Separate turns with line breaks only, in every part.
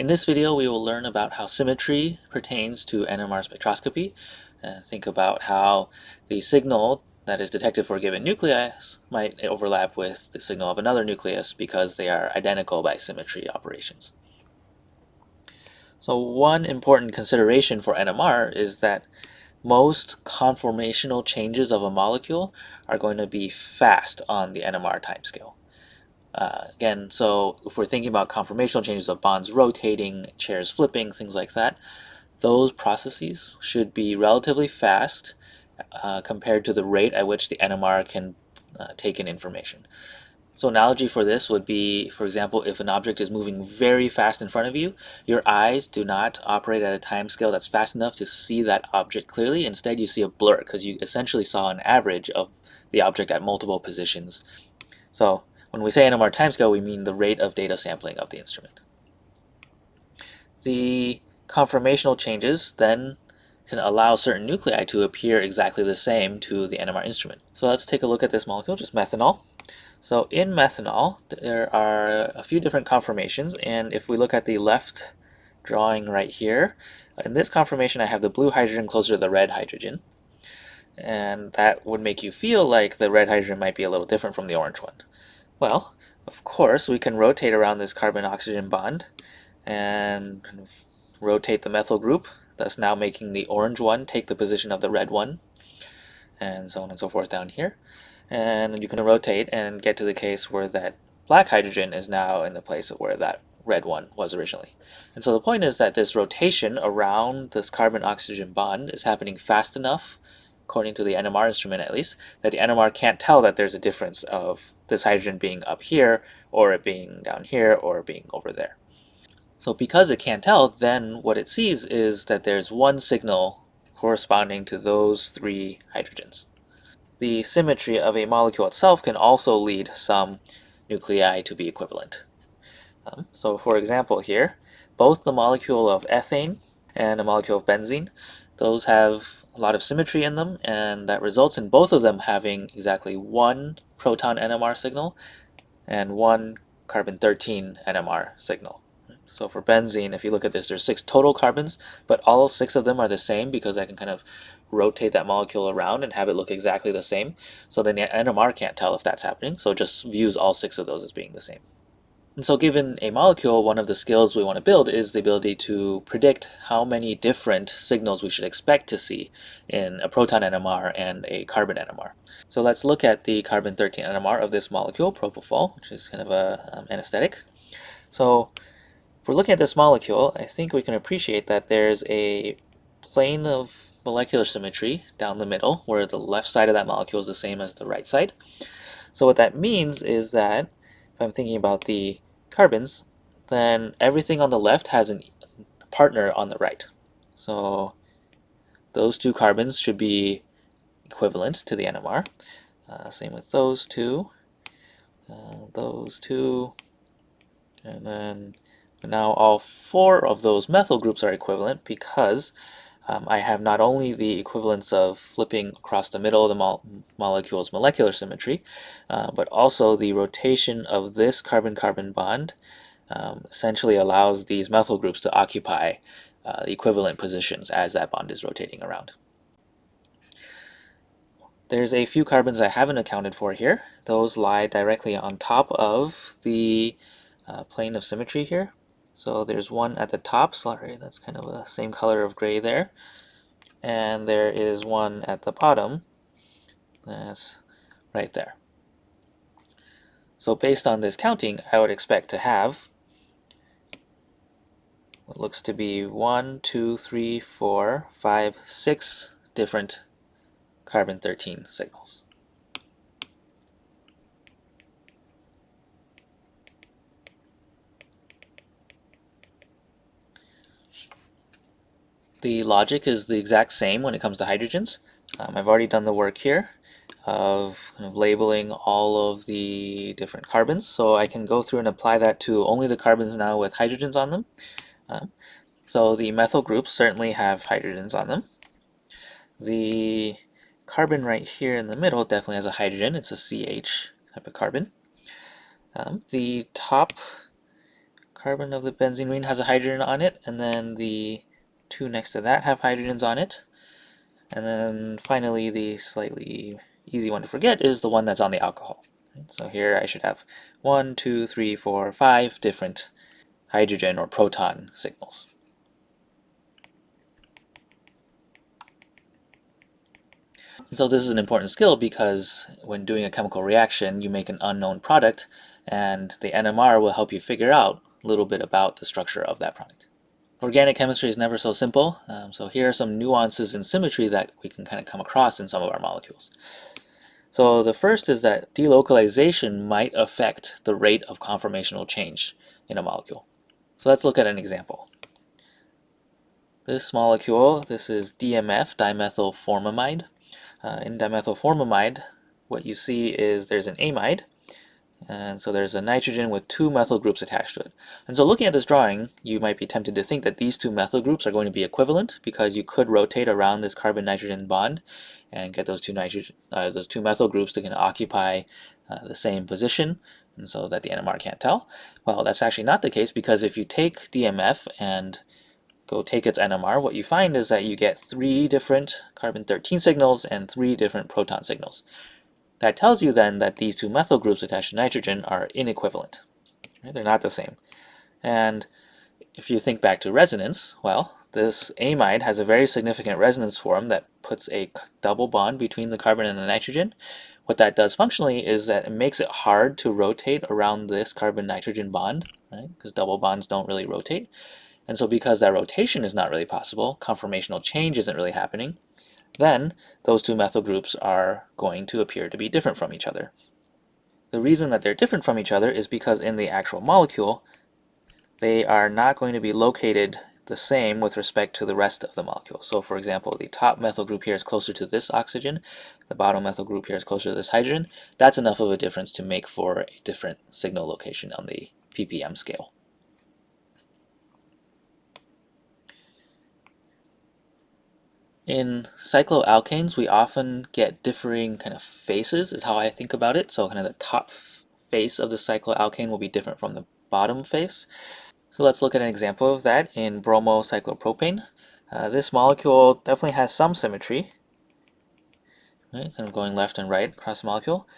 In this video, we will learn about how symmetry pertains to NMR spectroscopy, and think about how the signal that is detected for a given nucleus might overlap with the signal of another nucleus because they are identical by symmetry operations. So one important consideration for NMR is that most conformational changes of a molecule are going to be fast on the NMR timescale. Again, so if we're thinking about conformational changes of bonds rotating, chairs flipping, things like that, those processes should be relatively fast compared to the rate at which the NMR can take in information. So analogy for this would be, for example, if an object is moving very fast in front of you, your eyes do not operate at a time scale that's fast enough to see that object clearly. Instead, you see a blur because you essentially saw an average of the object at multiple positions. So when we say NMR timescale, we mean the rate of data sampling of the instrument. The conformational changes then can allow certain nuclei to appear exactly the same to the NMR instrument. So let's take a look at this molecule, just methanol. So in methanol, there are a few different conformations, and if we look at the left drawing right here, in this conformation I have the blue hydrogen closer to the red hydrogen, and that would make you feel like the red hydrogen might be a little different from the orange one. Well, of course, we can rotate around this carbon-oxygen bond and kind of rotate the methyl group, thus now making the orange one take the position of the red one, and so on and so forth down here. And you can rotate and get to the case where that black hydrogen is now in the place of where that red one was originally. And so the point is that this rotation around this carbon-oxygen bond is happening fast enough, according to the NMR instrument at least, that the NMR can't tell that there's a difference of this hydrogen being up here, or it being down here, or it being over there. So because it can't tell, then what it sees is that there's one signal corresponding to those three hydrogens. The symmetry of a molecule itself can also lead some nuclei to be equivalent. So for example here, both the molecule of ethane and a molecule of benzene, those have a lot of symmetry in them, and that results in both of them having exactly one proton NMR signal and one carbon-13 NMR signal. So for benzene, if you look at this, there's 6 total carbons, but all 6 of them are the same because I can kind of rotate that molecule around and have it look exactly the same. So then the NMR can't tell if that's happening, so it just views all 6 of those as being the same. And so given a molecule, one of the skills we want to build is the ability to predict how many different signals we should expect to see in a proton NMR and a carbon NMR. So let's look at the carbon-13 NMR of this molecule, propofol, which is kind of a anesthetic. So if we're looking at this molecule, I think we can appreciate that there's a plane of molecular symmetry down the middle, where the left side of that molecule is the same as the right side. So what that means is that if I'm thinking about the carbons, then everything on the left has a partner on the right. So those 2 carbons should be equivalent to the NMR. Same with those 2, and then now all 4 of those methyl groups are equivalent because I have not only the equivalence of flipping across the middle of the molecule's molecular symmetry, but also the rotation of this carbon-carbon bond essentially allows these methyl groups to occupy equivalent positions as that bond is rotating around. There's a few carbons I haven't accounted for here. Those lie directly on top of the plane of symmetry here. So there's one at the top, sorry, that's kind of the same color of gray there. And there is one at the bottom, that's right there. So based on this counting, I would expect to have what looks to be 1, 2, 3, 4, 5, 6 different carbon-13 signals. The logic is the exact same when it comes to hydrogens. I've already done the work here of kind of labeling all of the different carbons, so I can go through and apply that to only the carbons now with hydrogens on them. So the methyl groups certainly have hydrogens on them. The carbon right here in the middle definitely has a hydrogen, it's a CH type of carbon. The top carbon of the benzene ring has a hydrogen on it, and then the two next to that have hydrogens on it. And then finally, the slightly easy one to forget is the one that's on the alcohol. So here I should have 1, 2, 3, 4, 5 different hydrogen or proton signals. And so this is an important skill because when doing a chemical reaction, you make an unknown product, and the NMR will help you figure out a little bit about the structure of that product. Organic chemistry is never so simple, so here are some nuances in symmetry that we can kind of come across in some of our molecules. So the first is that delocalization might affect the rate of conformational change in a molecule. So let's look at an example. This molecule, this is DMF, dimethylformamide. In dimethylformamide, what you see is there's an amide, and so there's a nitrogen with two methyl groups attached to it. And so looking at this drawing, you might be tempted to think that these two methyl groups are going to be equivalent because you could rotate around this carbon-nitrogen bond and get those two methyl groups to kind of occupy the same position, and so that the NMR can't tell. Well, that's actually not the case, because if you take DMF and go take its NMR, what you find is that you get 3 different carbon-13 signals and 3 different proton signals. That tells you then that these two methyl groups attached to nitrogen are inequivalent. Right? They're not the same. And if you think back to resonance, well, this amide has a very significant resonance form that puts a double bond between the carbon and the nitrogen. What that does functionally is that it makes it hard to rotate around this carbon-nitrogen bond, right? Because double bonds don't really rotate. And so because that rotation is not really possible, conformational change isn't really happening, then those two methyl groups are going to appear to be different from each other. The reason that they're different from each other is because in the actual molecule, they are not going to be located the same with respect to the rest of the molecule. So for example, the top methyl group here is closer to this oxygen, the bottom methyl group here is closer to this hydrogen. That's enough of a difference to make for a different signal location on the ppm scale. In cycloalkanes, we often get differing kind of faces, is how I think about it. So kind of the top face of the cycloalkane will be different from the bottom face. So let's look at an example of that in bromocyclopropane. This molecule definitely has some symmetry, right? Kind of going left and right across the molecule.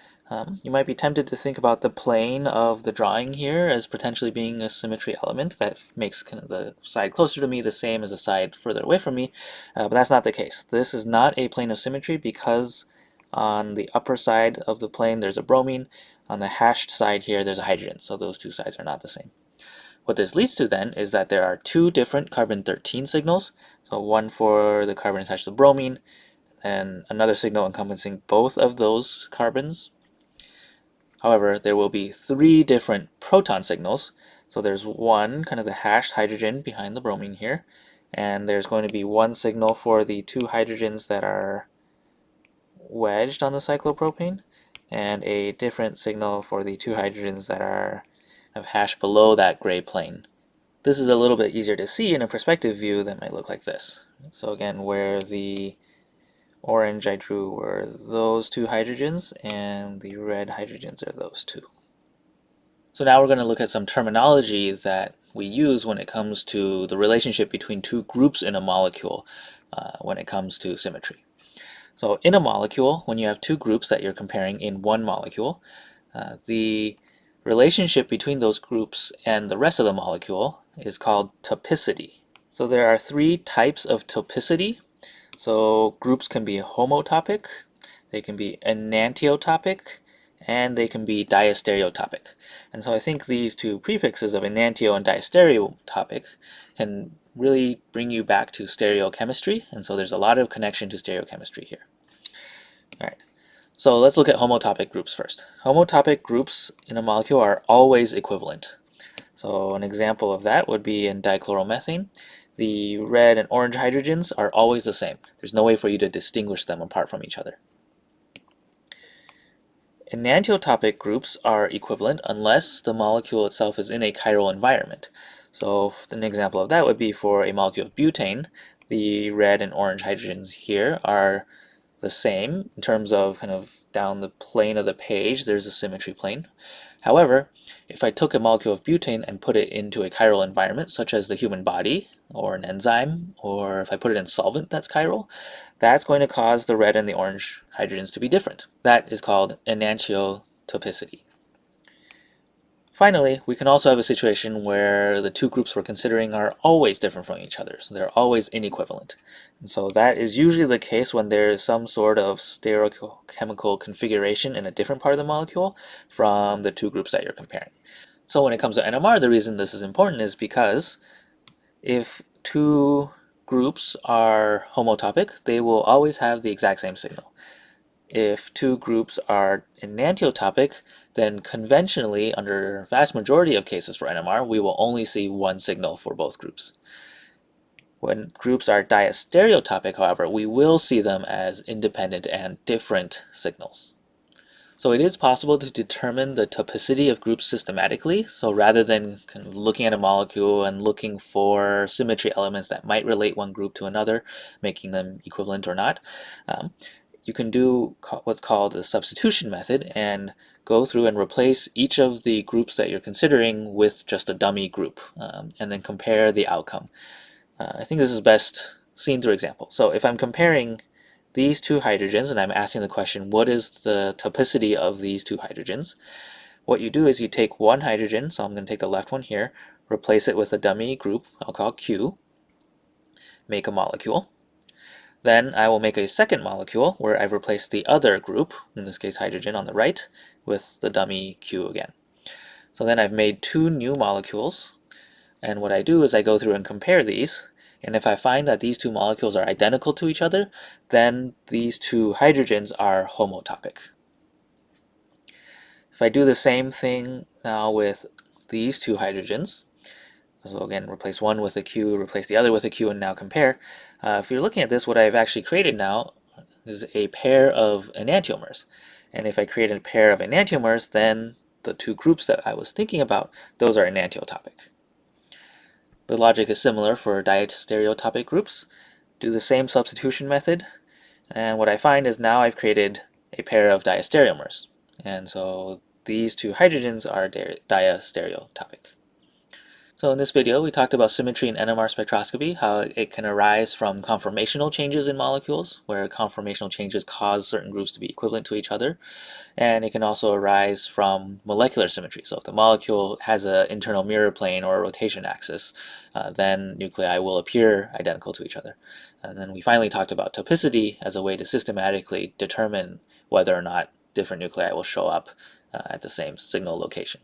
You might be tempted to think about the plane of the drawing here as potentially being a symmetry element that makes kind of the side closer to me the same as the side further away from me, but that's not the case. This is not a plane of symmetry because on the upper side of the plane there's a bromine, on the hashed side here there's a hydrogen, so those two sides are not the same. What this leads to then is that there are two different carbon-13 signals, so one for the carbon attached to the bromine, and another signal encompassing both of those carbons. However, there will be 3 different proton signals. So there's one, kind of the hashed hydrogen behind the bromine here, and there's going to be one signal for the 2 hydrogens that are wedged on the cyclopropane, and a different signal for the 2 hydrogens that are kind of hashed below that gray plane. This is a little bit easier to see in a perspective view that might look like this. So again, where the orange I drew were those 2 hydrogens, and the red hydrogens are those 2. So now we're going to look at some terminology that we use when it comes to the relationship between 2 groups in a molecule when it comes to symmetry. So in a molecule, when you have 2 groups that you're comparing in one molecule, the relationship between those groups and the rest of the molecule is called topicity. So there are 3 types of topicity. So groups can be homotopic, they can be enantiotopic, and they can be diastereotopic. And so I think these 2 prefixes of enantio and diastereotopic can really bring you back to stereochemistry, and so there's a lot of connection to stereochemistry here. All right, so let's look at homotopic groups first. Homotopic groups in a molecule are always equivalent. So an example of that would be in dichloromethane. The red and orange hydrogens are always the same. There's no way for you to distinguish them apart from each other. Enantiotopic groups are equivalent unless the molecule itself is in a chiral environment. So an example of that would be for a molecule of butane. The red and orange hydrogens here are the same in terms of kind of down the plane of the page, there's a symmetry plane. However, if I took a molecule of butane and put it into a chiral environment, such as the human body, or an enzyme, or if I put it in solvent that's chiral, that's going to cause the red and the orange hydrogens to be different. That is called enantiotopicity. Finally, we can also have a situation where the two groups we're considering are always different from each other, so they're always inequivalent. And so that is usually the case when there is some sort of stereochemical configuration in a different part of the molecule from the two groups that you're comparing. So when it comes to NMR, the reason this is important is because if two groups are homotopic, they will always have the exact same signal. If two groups are enantiotopic, then conventionally, under vast majority of cases for NMR, we will only see one signal for both groups. When groups are diastereotopic, however, we will see them as independent and different signals. So it is possible to determine the topicity of groups systematically. So rather than kind of looking at a molecule and looking for symmetry elements that might relate one group to another, making them equivalent or not, you can do what's called the substitution method and go through and replace each of the groups that you're considering with just a dummy group, and then compare the outcome. I think this is best seen through example. So if I'm comparing these two hydrogens and I'm asking the question, what is the topicity of these two hydrogens? What you do is you take one hydrogen, so I'm going to take the left one here, replace it with a dummy group, I'll call Q, make a molecule. Then I will make a second molecule where I've replaced the other group, in this case hydrogen on the right, with the dummy Q again. So then I've made two new molecules, and what I do is I go through and compare these, and if I find that these two molecules are identical to each other, then these two hydrogens are homotopic. If I do the same thing now with these two hydrogens, so again, replace one with a Q, replace the other with a Q, and now compare. If you're looking at this, what I've actually created now is a pair of enantiomers. And if I create a pair of enantiomers, then the two groups that I was thinking about, those are enantiotopic. The logic is similar for diastereotopic groups. Do the same substitution method, and what I find is now I've created a pair of diastereomers. And so these two hydrogens are diastereotopic. So in this video, we talked about symmetry in NMR spectroscopy, how it can arise from conformational changes in molecules, where conformational changes cause certain groups to be equivalent to each other. And it can also arise from molecular symmetry. So if the molecule has an internal mirror plane or a rotation axis, then nuclei will appear identical to each other. And then we finally talked about topicity as a way to systematically determine whether or not different nuclei will show up at the same signal location.